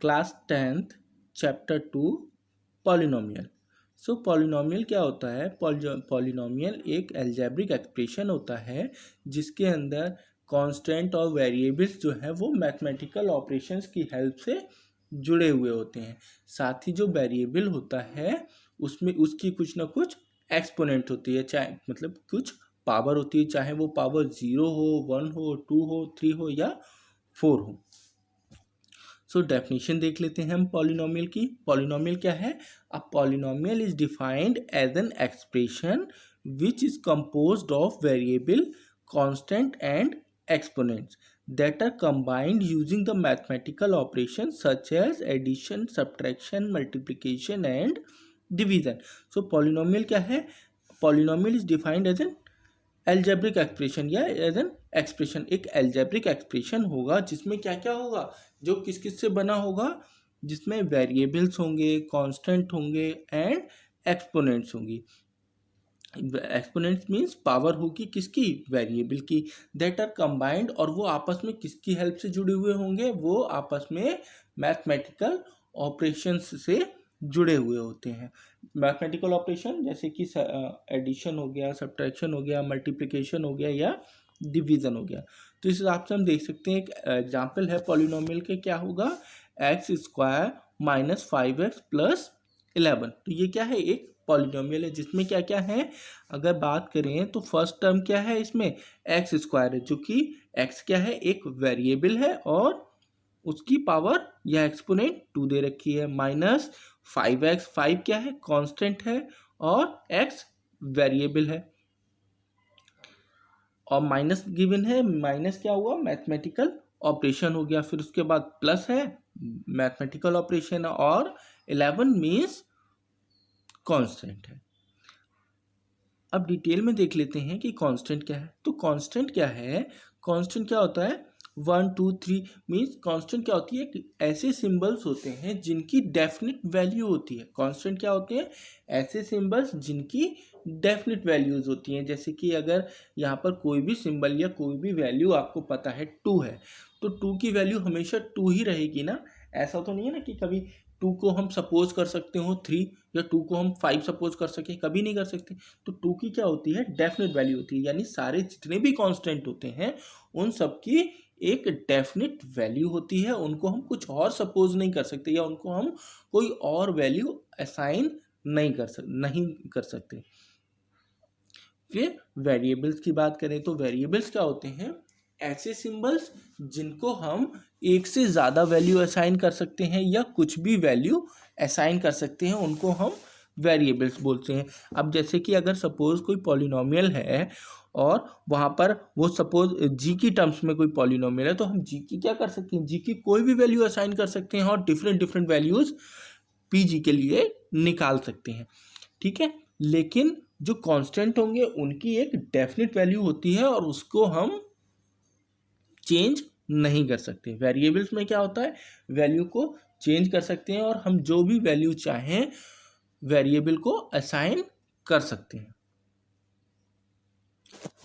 Class 10th chapter 2 polynomial. So polynomial क्या होता है? पॉलिनोमियल एक अलजेब्रिक एक्सप्रेशन होता है जिसके अंदर कांस्टेंट और वेरिएबल्स जो है वो मैथमेटिकल ऑपरेशंस की हेल्प से जुड़े हुए होते हैं। साथ ही जो वेरिएबल होता है उसमें उसकी कुछ ना कुछ एक्सपोनेंट होती है, चाहे मतलब कुछ पावर होती है, चाहे वो पावर 0 हो, 1 हो, 2 हो, 3 हो या 4 हो। सो डेफिनेशन देख लेते हैं हम पॉलिनोमियल की। पॉलिनोमियल क्या है? A polynomial is defined as an expression which is composed of variable, constant and exponents that are combined using the mathematical operations such as addition, subtraction, multiplication and division. So polynomial क्या है? Polynomial is defined as an algebraic expression या as an expression. एक algebraic expression होगा जिसमें क्या क्या होगा, जो किस किस से बना होगा, जिसमें वेरिएबल्स होंगे, कांस्टेंट होंगे एंड एक्सपोनेंट्स होंगी। एक्सपोनेंट्स मीन्स पावर होगी किसकी? वेरिएबल की। दैट आर कंबाइंड, और वो आपस में किसकी हेल्प से जुड़े हुए होंगे? वो आपस में मैथमेटिकल ऑपरेशंस से जुड़े हुए होते हैं। मैथमेटिकल ऑपरेशन जैसे कि एडिशन हो गया, सब्ट्रैक्शन हो गया, मल्टीप्लिकेशन हो गया या डिवीजन हो गया। तो इस हिसाब से हम देख सकते हैं एक एग्जाम्पल है पॉलिनोमियल के, क्या होगा? X square minus 5x plus 11। तो ये क्या है? एक पॉलिनोमियल है जिसमें क्या क्या है। अगर बात करें तो फर्स्ट टर्म क्या है इसमें? एक्स स्क्वायर है, जो कि एक्स क्या है? एक वेरिएबल है और उसकी पावर या एक्सपोनेंट 2 दे रखी है, माइनस 5x, 5 क्या है? कांस्टेंट है और x वेरिएबल है, और माइनस गिवन है। माइनस क्या हुआ? मैथमेटिकल ऑपरेशन हो गया। फिर उसके बाद प्लस है, मैथमेटिकल ऑपरेशन है, और 11 मीन्स कांस्टेंट है। अब डिटेल में देख लेते हैं कि कांस्टेंट क्या है। तो कांस्टेंट क्या है? कांस्टेंट क्या होता है? 1 2 3 मीन्स कांस्टेंट क्या होती है? ऐसे सिंबल्स होते हैं जिनकी डेफिनेट वैल्यू होती है। कांस्टेंट क्या होते हैं? ऐसे सिंबल्स जिनकी डेफिनेट वैल्यूज होती हैं। जैसे कि अगर यहाँ पर कोई भी सिंबल या कोई भी वैल्यू आपको पता है 2 है, तो 2 की वैल्यू हमेशा 2 ही रहेगी ना। ऐसा तो नहीं है ना कि कभी 2 को हम सपोज कर सकते हो 3 या 2 को हम 5 सपोज कर सके, कभी नहीं कर सकते। तो 2 की क्या होती है? डेफिनेट वैल्यू होती है, यानी सारे जितने भी कांस्टेंट होते हैं उन सब की एक डेफिनेट वैल्यू होती है। उनको हम कुछ और सपोज नहीं कर सकते या उनको हम कोई और वैल्यू असाइन नहीं कर सकते। फिर वेरिएबल्स की बात करें तो वेरिएबल्स क्या होते हैं? ऐसे सिंबल्स जिनको हम एक से ज़्यादा वैल्यू असाइन कर सकते हैं या कुछ भी वैल्यू असाइन कर सकते हैं, उनको हम वेरिएबल्स बोलते हैं। अब जैसे कि अगर सपोज कोई पॉलिनोमियल है और वहाँ पर वो सपोज जी की टर्म्स में कोई पॉलिनोमियल है, तो हम जी की क्या कर सकते हैं? जी की कोई भी वैल्यू असाइन कर सकते हैं और different different values P G के लिए निकाल सकते हैं, ठीक है। लेकिन जो कांस्टेंट होंगे उनकी एक डेफिनेट वैल्यू होती है और उसको हम चेंज नहीं कर सकते। वेरिएबल्स में क्या होता है? वैल्यू को चेंज कर सकते हैं और हम जो भी वैल्यू चाहें वेरिएबल को असाइन कर सकते हैं।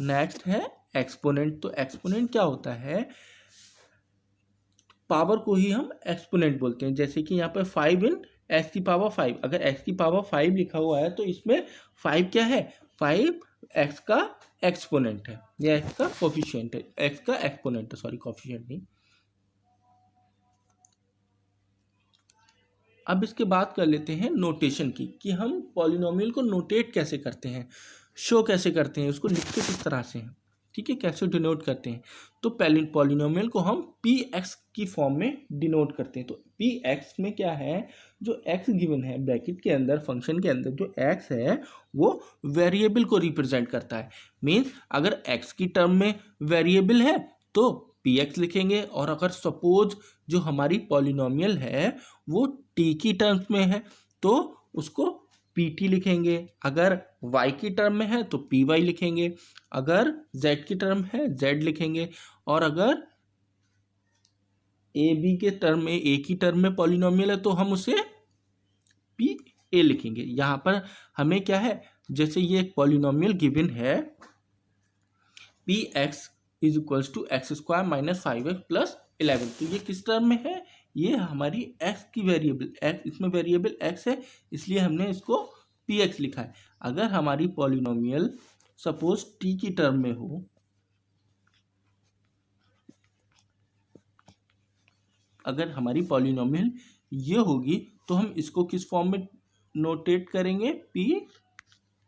नेक्स्ट है एक्सपोनेंट। तो एक्सपोनेंट क्या होता है? पावर को ही हम एक्सपोनेंट बोलते हैं। जैसे कि यहाँ पर 5 इन एक्स की पावर 5, अगर एक्स की पावर 5 लिखा हुआ है तो इसमें 5 क्या है? 5 एक्स का एक्सपोनेंट है या एक्स का कोफिशिएंट है, एक्स का एक्सपोनेंट है, सॉरी कोफिशिएंट नहीं। अब इसके बात कर लेते हैं नोटेशन की, कि हम पॉलिनोमियल को नोटेट कैसे करते हैं, शो कैसे करते हैं, उसको लिखते किस तरह से हैं, ठीक है, कैसे डिनोट करते हैं। तो पॉलिनोमियल को हम पी एक्स की फॉर्म में डिनोट करते हैं। तो पी एक्स में क्या है? जो एक्स गिवन है ब्रैकेट के अंदर, फंक्शन के अंदर जो एक्स है वो वेरिएबल को रिप्रेजेंट करता है। मीन्स अगर एक्स की टर्म में वेरिएबल है तो पी एक्स लिखेंगे, और अगर सपोज जो हमारी पॉलिनोमियल है वो टी की टर्म्स में है तो उसको पी टी लिखेंगे। अगर y की टर्म में है तो पी वाई लिखेंगे, अगर z की टर्म है z लिखेंगे, और अगर ए बी के टर्म में, ए की टर्म में पॉलिनोमियल है तो हम उसे पी ए लिखेंगे। यहाँ पर हमें क्या है? जैसे ये एक पॉलिनोमियल गिवन है P x is equals to X square minus 5x plus 11, तो ये किस टर्म में है? ये हमारी एक्स की वेरिएबल, एक्स इसमें वेरिएबल एक्स है, इसलिए हमने इसको पी एक्स लिखा है। अगर हमारी पॉलिनोमियल सपोज टी की टर्म में हो, अगर हमारी पॉलिनोमियल ये होगी तो हम इसको किस फॉर्म में नोटेट करेंगे, पी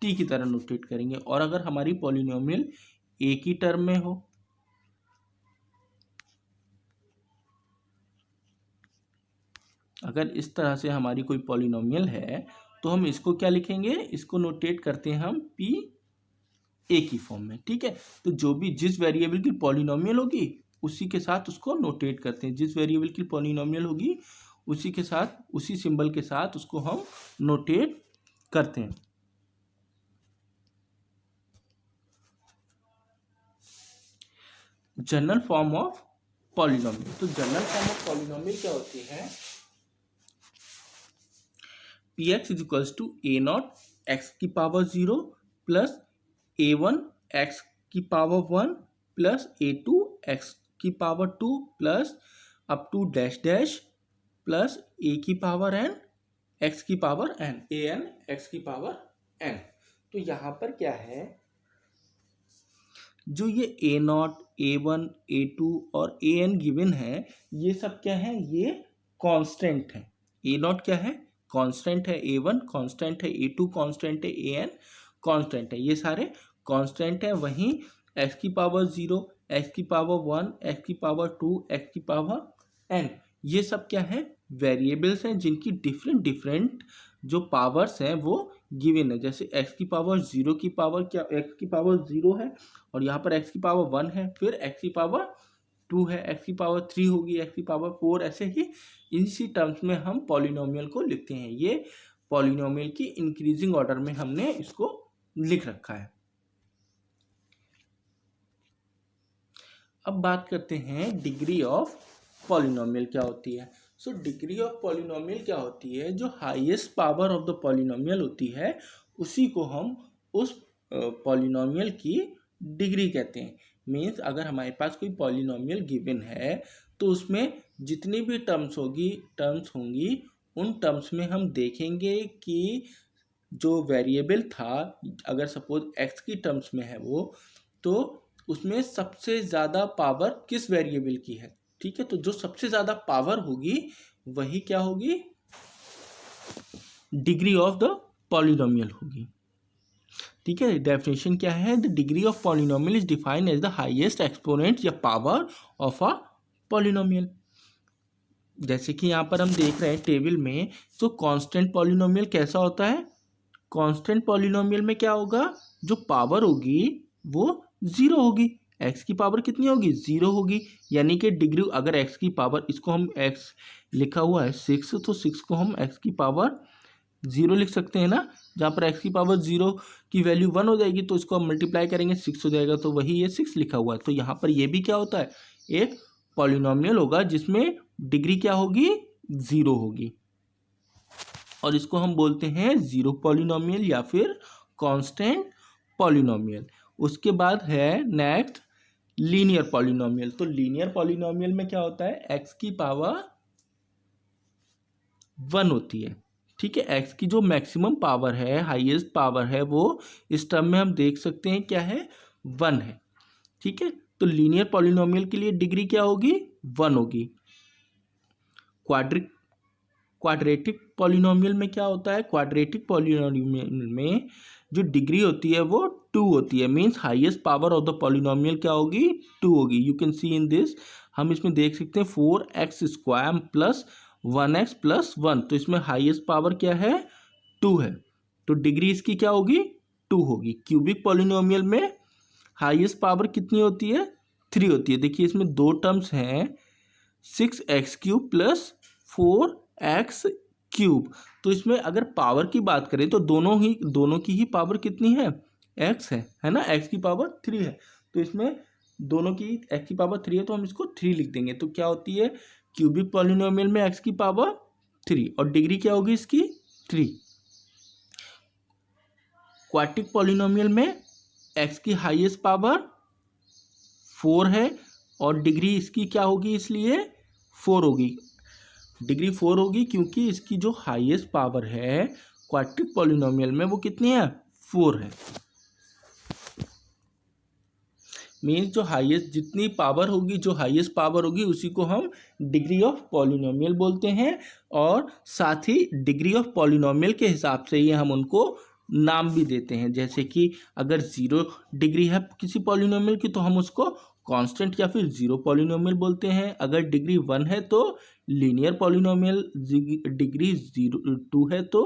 टी की तरह नोटेट करेंगे। और अगर हमारी पॉलिनोमियल ए की टर्म में हो, अगर इस तरह से हमारी कोई पॉलिनोमियल है तो हम इसको क्या लिखेंगे, इसको नोटेट करते हैं हम पी ए की फॉर्म में। ठीक है, तो जो भी जिस वेरिएबल की पॉलिनोमियल होगी उसी के साथ उसको नोटेट करते हैं, जिस वेरिएबल की पॉलिनोमियल होगी उसी के साथ, उसी सिंबल के साथ उसको हम नोटेट करते हैं। जनरल फॉर्म ऑफ पॉलिनोमियल, तो जनरल फॉर्म ऑफ पॉलिनोमियल क्या होती है, P x is equals to a naught x की power 0 plus a one x की power 1 plus a two x की power 2 plus up to dash dash plus a की power n x की power n, a n x की power n. तो यहाँ पर क्या है, जो ये a not, A one, A to और ए एन गिवन है, ये सब क्या है, ये कांस्टेंट है। ए नॉट क्या है, कांस्टेंट है, ए वन कांस्टेंट है, ए टू कांस्टेंट है, ए एन कांस्टेंट है, ये सारे कांस्टेंट है। वहीं एक्स की पावर 0, एक्स की पावर 1, एक्स की पावर 2, एक्स की पावर एन, ये सब क्या है, वेरिएबल्स हैं जिनकी डिफरेंट डिफरेंट जो पावर्स हैं वो गिवन है। जैसे एक्स की पावर 0 की पावर क्या, एक्स की पावर 0 है और यहाँ पर एक्स की पावर 1 है, फिर एक्स की पावर 2 है, एक्स की पावर 3 होगी, एक्स की पावर 4, ऐसे ही इसी टर्म्स में हम पॉलिनोमियल को लिखते हैं। ये पॉलिनोमियल की इंक्रीजिंग ऑर्डर में हमने इसको लिख रखा है। अब बात करते हैं डिग्री ऑफ पॉलिनोमियल क्या होती है। सो डिग्री ऑफ पॉलिनोमियल क्या होती है, जो highest power of the polynomial होती है उसी को हम उस पॉलिनोमियल की डिग्री कहते हैं। मीन्स अगर हमारे पास कोई पॉलिनोमियल गिवन है तो उसमें जितनी भी टर्म्स होंगी उन टर्म्स में हम देखेंगे कि जो वेरिएबल था, अगर सपोज एक्स की टर्म्स में है वो, तो उसमें सबसे ज़्यादा पावर किस वेरिएबल की है। ठीक है, तो जो सबसे ज़्यादा पावर होगी वही क्या होगी, डिग्री ऑफ द पॉलिनोमियल होगी। ठीक है, डेफिनेशन क्या है, the degree of polynomial is defined as the highest exponent या पावर ऑफ अ पॉलिनोमियल। जैसे कि यहाँ पर हम देख रहे हैं टेबल में, तो कांस्टेंट पॉलिनोमियल कैसा होता है, कांस्टेंट पॉलिनोमियल में क्या होगा, जो पावर होगी वो 0 होगी। एक्स की पावर कितनी होगी, 0 होगी, यानी कि डिग्री, अगर एक्स की पावर, इसको हम एक्स लिखा हुआ है 6, तो 6 को हम एक्स की पावर 0 लिख सकते हैं ना। जहाँ पर एक्स की पावर 0 की वैल्यू 1 हो जाएगी तो इसको हम मल्टीप्लाई करेंगे 6 हो जाएगा, तो वही ये 6 लिखा हुआ है। तो यहाँ पर ये भी क्या होता है, एक पॉलिनोमियल होगा जिसमें डिग्री क्या होगी, 0 होगी, और इसको हम बोलते हैं जीरो पॉलिनोमियल या फिर कांस्टेंट पॉलिनोमियल। उसके बाद है नेक्स्ट लीनियर पॉलिनोमियल। तो लीनियर पॉलिनोमियल में क्या होता है, एक्स की पावर 1 होती है। ठीक है, एक्स की जो मैक्सिमम पावर है, हाईएस्ट पावर है, वो इस टर्म में हम देख सकते हैं क्या है, 1 है। ठीक है, तो लीनियर पॉलिनोमियल के लिए डिग्री क्या होगी, 1 होगी। क्वाड्रेटिक पॉलिनोमियल में क्या होता है, क्वाड्रेटिक पॉलिनोमियल में जो डिग्री होती है वो 2 होती है। Means highest power of the polynomial क्या होगी, 2 होगी। You can see in this, हम इसमें देख सकते हैं 4x² प्लस 1x प्लस 1, तो इसमें हाईएस्ट पावर क्या है, 2 है, तो डिग्री इसकी क्या होगी, 2 होगी। क्यूबिक पॉलिनोमियल में हाईएस्ट पावर कितनी होती है, 3 होती है। देखिए इसमें दो टर्म्स हैं, 6x³ प्लस 4x³, तो इसमें अगर पावर की बात करें तो दोनों की ही पावर कितनी है, x है ना, x की पावर 3 है, तो इसमें दोनों की x की पावर 3 है, तो हम इसको 3 लिख देंगे। तो क्या होती है, क्यूबिक पॉलिनोमियल में x की पावर 3 और डिग्री क्या होगी इसकी, 3। क्वाड्रेटिक पॉलिनोमियल में x की हाईएस्ट पावर 4 है और डिग्री इसकी क्या होगी, इसलिए 4 होगी। डिग्री 4 होगी क्योंकि इसकी जो हाईएस्ट पावर है क्वाड्रेटिक पॉलिनोमियल में वो कितनी है, 4 है। मीन्स जो हाईएस्ट जितनी पावर होगी, जो हाईएस्ट पावर होगी उसी को हम डिग्री ऑफ पॉलिनोमियल बोलते हैं। और साथ ही डिग्री ऑफ पॉलिनोमियल के हिसाब से ही हम उनको नाम भी देते हैं। जैसे कि अगर 0 डिग्री है किसी पॉलिनोमियल की तो हम उसको कांस्टेंट या फिर 0 पॉलिनोमियल बोलते हैं। अगर डिग्री 1 है तो लीनियर पॉलिनोमियल, डिग्री 2 है तो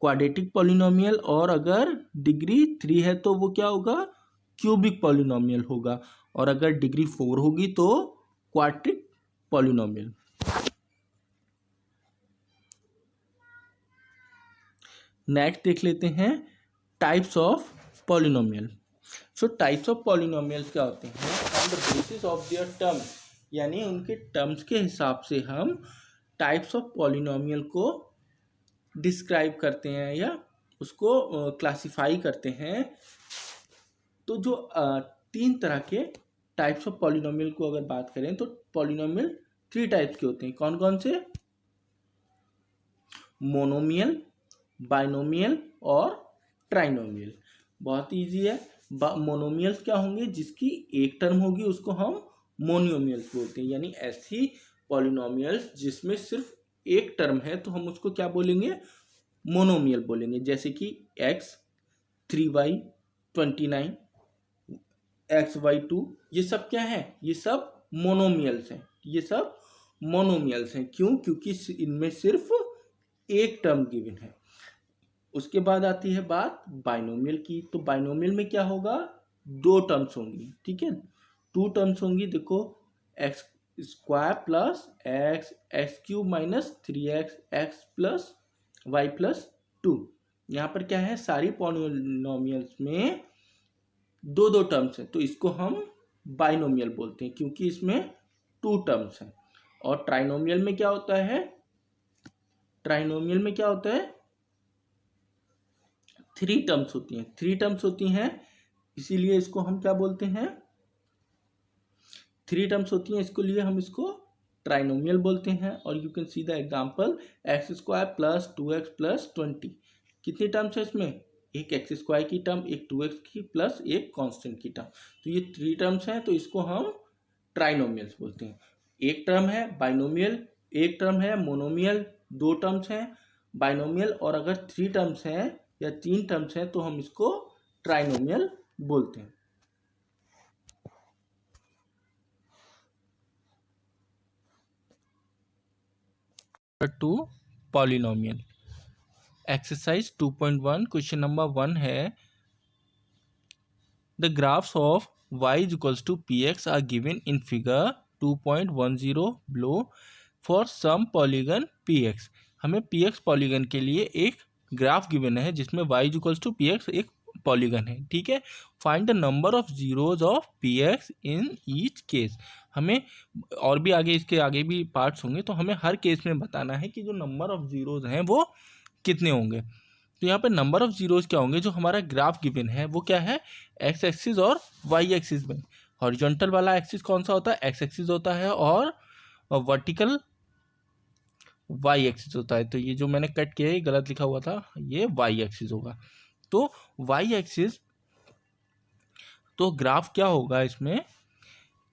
क्वाड्रेटिक पॉलिनोमियल, और अगर डिग्री 3 है तो वो क्या होगा, क्यूबिक पॉलिनोमियल होगा। और अगर डिग्री 4 होगी तो क्वाड्रेटिक पॉलिनोमियल। नेक्स्ट देख लेते हैं types of polynomial. So types of polynomials क्या होते हैं, on the basis of their terms, यानी उनके टर्म्स के हिसाब से हम टाइप्स ऑफ पॉलिनोमियल को डिस्क्राइब करते हैं या उसको क्लासिफाई करते हैं। तो जो 3 तरह के टाइप्स ऑफ पॉलिनोमियल को अगर बात करें तो पॉलिनोमियल 3 टाइप्स के होते हैं। कौन कौन से, मोनोमियल, बाइनोमियल और ट्राइनोमियल। बहुत इजी है। मोनोमियल्स क्या होंगे, जिसकी एक टर्म होगी उसको हम मोनोमियल्स बोलते हैं, यानी ऐसी पॉलिनोमियल्स जिसमें सिर्फ एक टर्म है तो हम उसको क्या बोलेंगे, मोनोमियल बोलेंगे। जैसे कि x 3y 29 xy2, ये सब क्या है, ये सब मोनोमियल्स हैं। ये सब मोनोमियल्स हैं क्यों, क्योंकि इनमें सिर्फ एक टर्म गिवन है। उसके बाद आती है बात बाइनोमियल की। तो बाइनोमियल में क्या होगा, 2 टर्म्स होंगी, ठीक है, 2 टर्म्स होंगी। देखो X square plus X, X cube minus 3x, X plus Y plus 2। यहाँ पर क्या है, सारी पॉलिनोमियल्स में 2 टर्म्स हैं तो इसको हम बाइनोमियल बोलते हैं क्योंकि इसमें 2 टर्म्स हैं। और ट्राइनोमियल में क्या होता है, ट्राइनोमियल में क्या होता है, 3 टर्म्स होती हैं, 3 टर्म्स होती हैं, इसीलिए इसको हम क्या बोलते हैं, 3 टर्म्स होती हैं, इसको लिए हम इसको ट्राइनोमियल बोलते हैं। और you can see the example, x square plus 2x plus 20। कितनी टर्म्स है इसमें, एक एक्स स्क्वायर की टर्म, एक 2x की प्लस एक कांस्टेंट की टर्म। तो ये 3 टर्म्स हैं तो इसको हम ट्राइनोमियल्स बोलते हैं। एक टर्म है बाइनोमियल, एक टर्म है मोनोमियल, 2 टर्म्स हैं बाइनोमियल, और अगर 3 टर्म्स हैं या 3 टर्म्स हैं तो हम इसको ट्राइनोमियल बोलते हैं। Two polynomial exercise 2.1 question number 1 है, the graphs of y is equals to px are given in figure 2.10 below for some polygon px। हमें px पॉलीगन के लिए एक ग्राफ गिवन है जिसमें y is equals to px एक polygon है, ठीक है। Find the number of zeros of px in each case. हमें और भी आगे, इसके आगे भी पार्ट्स होंगे तो हमें हर केस में बताना है कि जो नंबर ऑफ जीरोज हैं वो कितने होंगे। तो यहाँ पे नंबर ऑफ जीरोज क्या होंगे, जो हमारा ग्राफ गिवन है वो क्या है, एक्स एक्सिस और वाई एक्सिस में। हॉरिजॉन्टल वाला एक्सिस कौन सा होता है, एक्स एक्सिस होता है, और वर्टिकल वाई एक्सिस होता है। तो ये जो मैंने कट किया है गलत लिखा हुआ था, ये वाई एक्सिस होगा। तो वाई एक्सिस, तो ग्राफ क्या होगा इसमें,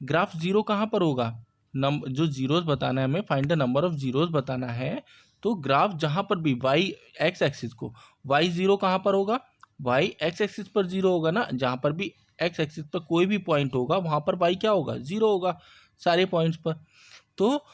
ग्राफ 0 कहाँ पर होगा, जो जीरोज बताना है हमें, find the number of zeros बताना है। तो ग्राफ जहाँ पर भी वाई एक्स एक्सिस को, वाई 0 कहाँ पर होगा, वाई एक्स एक्सिस पर 0 होगा ना। जहाँ पर भी एक्स एक्सिस पर कोई भी पॉइंट होगा वहाँ पर वाई क्या होगा, 0 होगा सारे पॉइंट्स पर। तो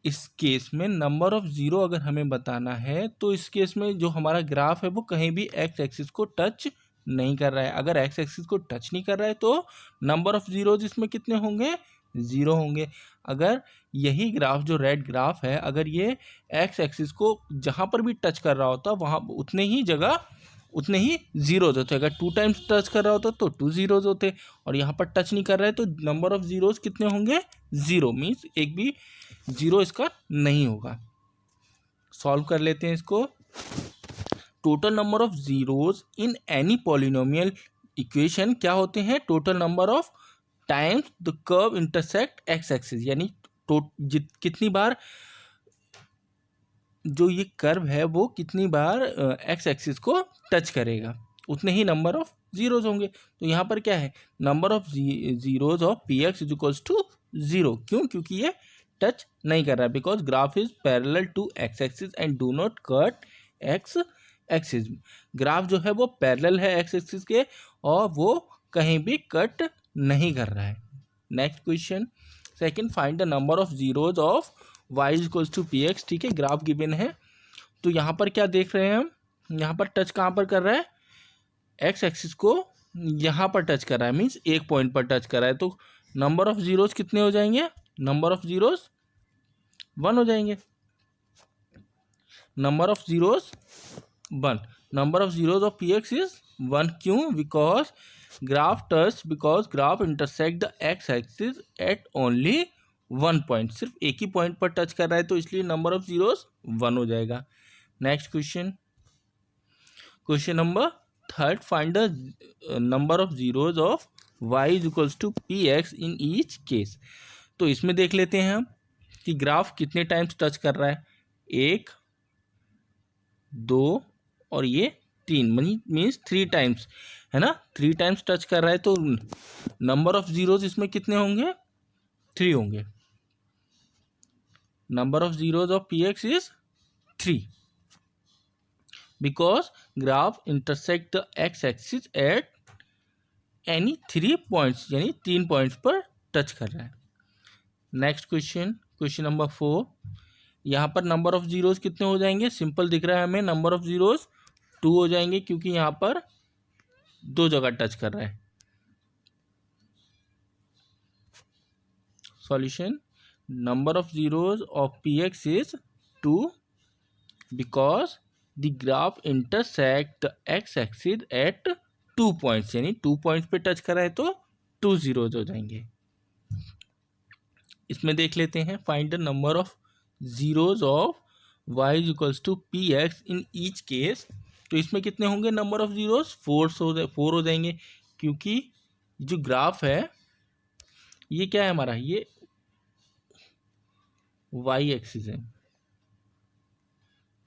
इस केस में नंबर ऑफ 0 अगर हमें बताना है तो इस केस में जो हमारा ग्राफ है वो कहीं भी एक्स एक्सिस को टच नहीं कर रहा है। अगर एक्स एक्सिस को टच नहीं कर रहा है तो नंबर ऑफ जीरोज इसमें कितने होंगे, 0 होंगे। अगर यही ग्राफ जो रेड ग्राफ है, अगर ये एक्स एक्सिस को जहाँ पर भी टच कर रहा होता वहाँ उतने ही जगह उतने ही जीरोज होते। अगर 2 टाइम्स टच कर रहा होता तो 2 जीरोज होते, और यहाँ पर टच नहीं कर रहा है तो नंबर ऑफ जीरोज कितने होंगे, 0, मीन्स एक भी 0 इसका नहीं होगा। सॉल्व कर लेते हैं इसको। Total number of zeros in any polynomial equation क्या होते हैं, total number of times the curve intersect x axis, यानी कितनी बार जो ये कर्व है वो कितनी बार एक्स एक्सिस को टच करेगा, उतने ही नंबर ऑफ जीरोज होंगे। तो यहाँ पर क्या है, number of zeros of P x is equals to 0। क्यों? क्योंकि ये टच नहीं कर रहा है, because graph is parallel to X axis and do not cut X axis. Graph जो है वो पैरेलल है एक्स एक्सिस के और वो कहीं भी कट नहीं कर रहा है। Next question second, find the number of zeros of y is equals to P X. ठीक है, ग्राफ गिवन है। तो यहाँ पर क्या देख रहे हैं हम, यहाँ पर टच कहाँ पर कर रहा है, एक्स एक्सिस को यहाँ पर टच कर रहा है, मीन्स एक पॉइंट पर टच कर रहा है। तो नंबर ऑफ जीरोज कितने हो जाएंगे, नंबर ऑफ जीरोज 1 हो जाएंगे। Number of zeros 1, number of zeros of P x is 1। क्यों? Because graph intersect the x axis eight only 1 point, सिर्फ एक ही पॉइंट पर टच कर रहा है, तो इसलिए नंबर ऑफ जीरोज 1 हो जाएगा। Next question, question number third, find the number of zeros of y is equals to P x in each case. तो इसमें देख लेते हैं हम कि ग्राफ कितने टाइम्स टच कर रहा है, 1, 2 और ये 3, मीन्स 3 टाइम्स, है ना, 3 टाइम्स टच कर रहा है। तो नंबर ऑफ जीरोज इसमें कितने होंगे, 3 होंगे। Number of zeros of P x is 3 because graph intersect the x axis at any 3 points, यानी 3 पॉइंट्स पर टच कर रहा है। नेक्स्ट क्वेश्चन, क्वेश्चन नंबर 4, यहाँ पर नंबर ऑफ जीरोज कितने हो जाएंगे, सिंपल दिख रहा है हमें, नंबर ऑफ जीरोज 2 हो जाएंगे क्योंकि यहाँ पर 2 जगह टच कर रहा है। Solution, number of zeros of P x is 2 because the graph intersect the x axis eight 2 points, यानी 2 पॉइंट्स पे टच कर रहा है तो 2 जीरोज हो जाएंगे। इसमें देख लेते हैं, find the number of zeros of y is equals to P x in each case. तो इसमें कितने होंगे नंबर ऑफ जीरोज, 4 हो जाएंगे क्योंकि जो ग्राफ है ये क्या है हमारा, ये y एक्सिस है,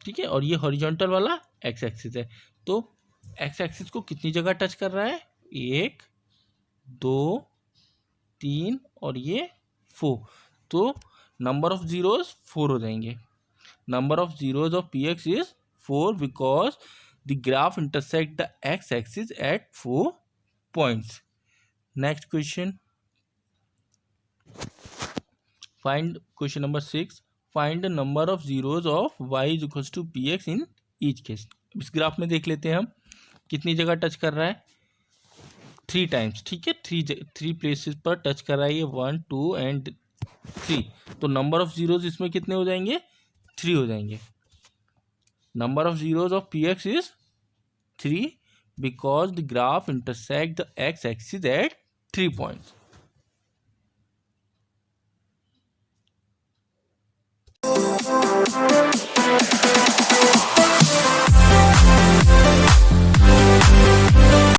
ठीक है, और ये हॉरिजॉन्टल वाला x एक्सिस है। तो x एक्सिस को कितनी जगह टच कर रहा है, 1, 2, 3 और ये 4। तो नंबर ऑफ जीरोज 4 हो जाएंगे। Number of zeros of P x is 4 because the graph intersect the x axis at 4 points. Next question, find question number 6, find the number of zeros of y is equals to P x in each case. इस graph में देख लेते हैं हम कितनी जगह touch कर रहा है, 3 टाइम्स, ठीक है, 3 प्लेसेस पर टच कर रहा है ये, 1, 2 एंड 3। तो नंबर ऑफ जीरोज इसमें कितने हो जाएंगे, 3 हो जाएंगे। Number of zeros of P x is 3 because the graph intersect the x axis eight 3 points.